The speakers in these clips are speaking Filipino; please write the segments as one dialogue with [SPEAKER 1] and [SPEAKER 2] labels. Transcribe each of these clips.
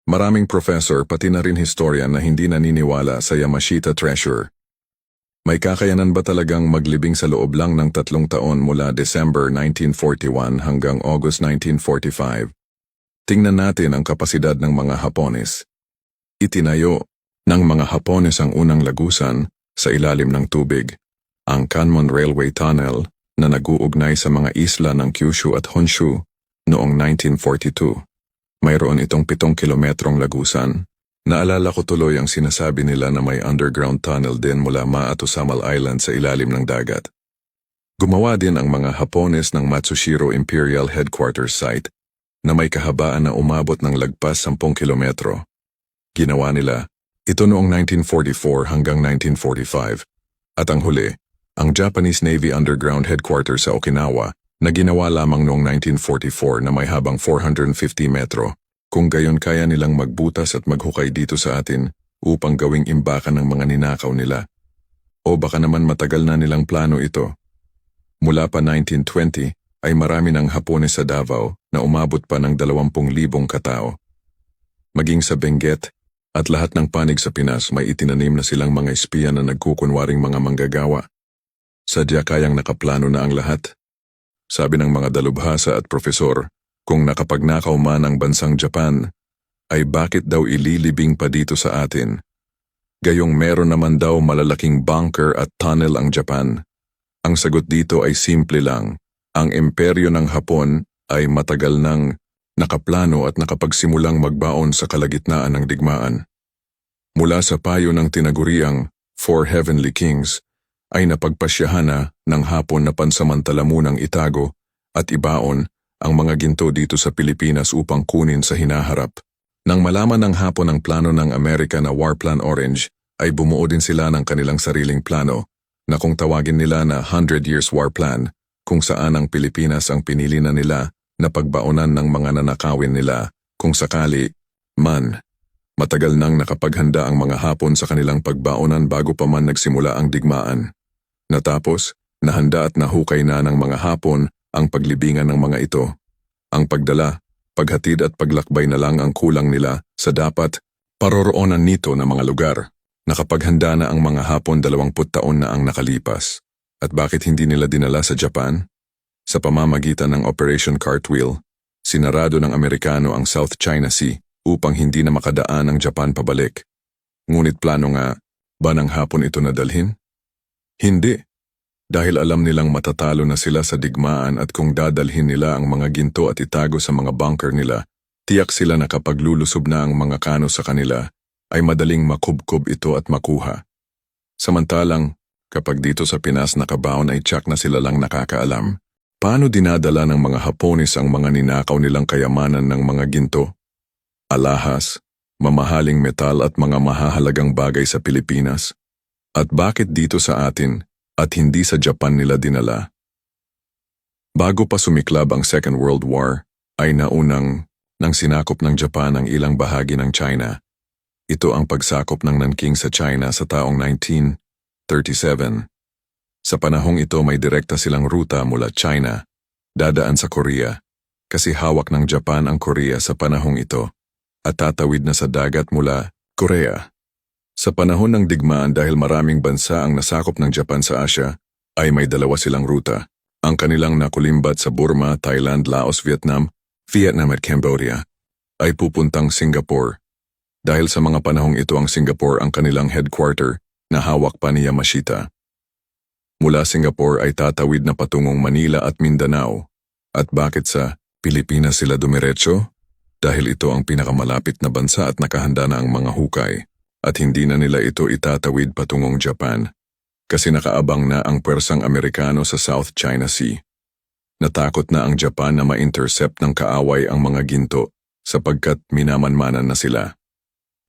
[SPEAKER 1] Maraming professor pati na rin historian na hindi naniniwala sa Yamashita Treasure. May kakayanan ba talagang maglibing sa loob lang ng 3 taon mula December 1941 hanggang August 1945? Tingnan natin ang kapasidad ng mga Hapones. Itinayo ng mga Hapones ang unang lagusan sa ilalim ng tubig, ang Kanmon Railway Tunnel na nag-uugnay sa mga isla ng Kyushu at Honshu noong 1942. Mayroon itong 7 kilometrong lagusan. Naalala ko tuloy ang sinasabi nila na may underground tunnel din mula Maa to Samal Island sa ilalim ng dagat. Gumawa din ang mga Hapones ng Matsushiro Imperial Headquarters Site na may kahabaan na umabot ng lagpas 10 kilometro. Ginawa nila ito noong 1944 hanggang 1945. At ang huli, ang Japanese Navy Underground Headquarters sa Okinawa na ginawa lamang noong 1944 na may habang 450 metro. Kung gayon kaya nilang magbutas at maghukay dito sa atin upang gawing imbakan ng mga ninakaw nila. O baka naman matagal na nilang plano ito. Mula pa 1920 ay marami ng Hapones sa Davao na umabot pa ng 20,000 katao. Maging sa Benguet at lahat ng panig sa Pinas may itinanim na silang mga espiya na nagkukunwaring mga manggagawa. Sadya kayang nakaplano na ang lahat. Sabi ng mga dalubhasa at profesor, kung nakapagnakaw man ang bansang Japan, ay bakit daw ililibing pa dito sa atin? Gayong meron naman daw malalaking bunker at tunnel ang Japan. Ang sagot dito ay simple lang. Ang imperyo ng Hapon ay matagal nang nakaplano at nakapagsimulang magbaon sa kalagitnaan ng digmaan. Mula sa payo ng tinaguriang Four Heavenly Kings, ay napagpasyahan na ng Hapon na pansamantala munang itago at ibaon ang mga ginto dito sa Pilipinas upang kunin sa hinaharap. Nang malaman ng Hapon ang plano ng Amerika na War Plan Orange, ay bumuo din sila ng kanilang sariling plano na kung tawagin nila na 100 Years War Plan, kung saan ang Pilipinas ang pinili na nila na pagbaonan ng mga nanakawin nila kung sakali man. Matagal nang nakapaghanda ang mga Hapon sa kanilang pagbaonan bago pa man nagsimula ang digmaan. Natapos, nahanda at nahukay na ng mga Hapon ang paglibingan ng mga ito. Ang pagdala, paghatid at paglakbay na lang ang kulang nila sa dapat paroroonan nito na mga lugar. Nakapaghanda na ang mga Hapon 20 taon na ang nakalipas. At bakit hindi nila dinala sa Japan? Sa pamamagitan ng Operation Cartwheel, sinarado ng Amerikano ang South China Sea upang hindi na makadaan ang Japan pabalik. Ngunit plano nga, ba ng Hapon ito nadalhin? Hindi. Dahil alam nilang matatalo na sila sa digmaan at kung dadalhin nila ang mga ginto at itago sa mga bunker nila, tiyak sila na kapag lulusob na ang mga kano sa kanila, ay madaling makubkob ito at makuha. Samantalang, kapag dito sa Pinas nakabaon ay tiyak na sila lang nakakaalam. Paano dinadala ng mga Hapones ang mga ninakaw nilang kayamanan ng mga ginto? Alahas, mamahaling metal at mga mahahalagang bagay sa Pilipinas? At bakit dito sa atin? At hindi sa Japan nila dinala. Bago pa sumiklab ang Second World War, ay naunang nang sinakop ng Japan ang ilang bahagi ng China. Ito ang pagsakop ng Nanking sa China sa taong 1937. Sa panahong ito may direkta silang ruta mula China, dadaan sa Korea, kasi hawak ng Japan ang Korea sa panahong ito, at tatawid na sa dagat mula Korea. Sa panahon ng digmaan dahil maraming bansa ang nasakop ng Japan sa Asia, ay may dalawa silang ruta. Ang kanilang nakulimbat sa Burma, Thailand, Laos, Vietnam at Cambodia, ay pupuntang Singapore. Dahil sa mga panahong ito ang Singapore ang kanilang headquarter na hawak pa ni Yamashita. Mula Singapore ay tatawid na patungong Manila at Mindanao. At bakit sa Pilipinas sila dumiretso? Dahil ito ang pinakamalapit na bansa at nakahanda na ang mga hukay. At hindi na nila ito itatawid patungong Japan kasi nakaabang na ang pwersang Amerikano sa South China Sea. Natakot na ang Japan na ma-intercept ng kaaway ang mga ginto sapagkat minamanmanan na sila.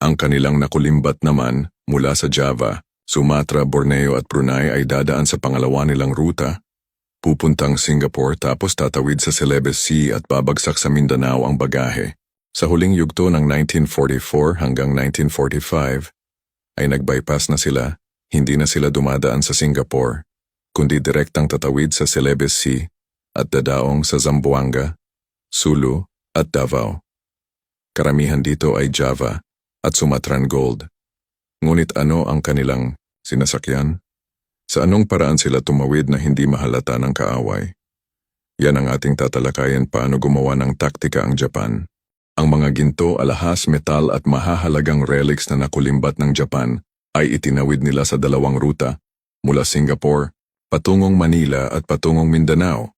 [SPEAKER 1] Ang kanilang nakulimbat naman mula sa Java, Sumatra, Borneo at Brunei ay dadaan sa pangalawa nilang ruta, pupuntang Singapore tapos tatawid sa Celebes Sea at babagsak sa Mindanao ang bagahe. Sa huling yugto ng 1944 hanggang 1945, ay nag-bypass na sila, hindi na sila dumadaan sa Singapore, kundi direktang tatawid sa Celebes Sea at dadaong sa Zamboanga, Sulu at Davao. Karamihan dito ay Java at Sumatran Gold. Ngunit ano ang kanilang sinasakyan? Sa anong paraan sila tumawid na hindi mahalata ng kaaway? Yan ang ating tatalakayan paano gumawa ng taktika ang Japan. Ang mga ginto, alahas, metal at mahahalagang relics na nakulimbat ng Japan ay itinawid nila sa dalawang ruta mula Singapore, patungong Manila at patungong Mindanao.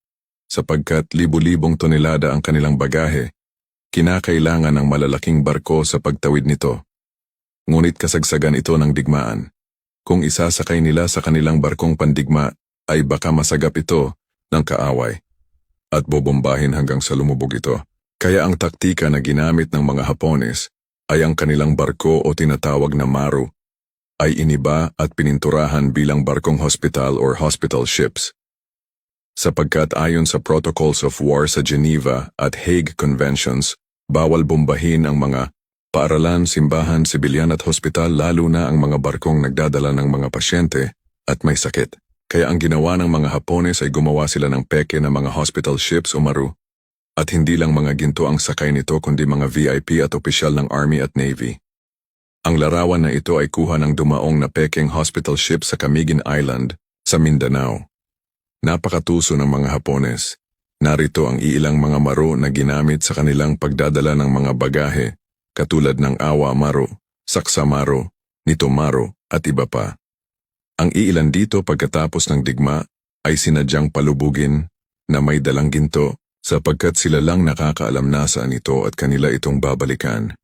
[SPEAKER 1] Sapagkat libu-libong tonelada ang kanilang bagahe, kinakailangan ng malalaking barko sa pagtawid nito. Ngunit kasagsagan ito ng digmaan. Kung isasakay nila sa kanilang barkong pandigma, ay baka masagap ito ng kaaway at bobombahin hanggang sa lumubog ito. Kaya ang taktika na ginamit ng mga Hapones ay ang kanilang barko o tinatawag na maru ay iniba at pininturahan bilang barkong hospital or hospital ships. Sapagkat ayon sa Protocols of War sa Geneva at Hague Conventions, bawal bombahin ang mga paaralan, simbahan, sibilyan at hospital lalo na ang mga barkong nagdadala ng mga pasyente at may sakit. Kaya ang ginawa ng mga Hapones ay gumawa sila ng peke na mga hospital ships o maru. At hindi lang mga ginto ang sakay nito kundi mga VIP at opisyal ng Army at Navy. Ang larawan na ito ay kuha ng dumaong na pekeng hospital ship sa Camiguin Island sa Mindanao. Napakatuso ng mga Hapones. Narito ang iilang mga maru na ginamit sa kanilang pagdadala ng mga bagahe katulad ng Awa Maru, Saksa Maru, Nito Maru at iba pa. Ang iilan dito pagkatapos ng digma ay sinadyang palubugin na may dalang ginto sapagkat sila lang nakakaalam na saan ito at kanila itong babalikan.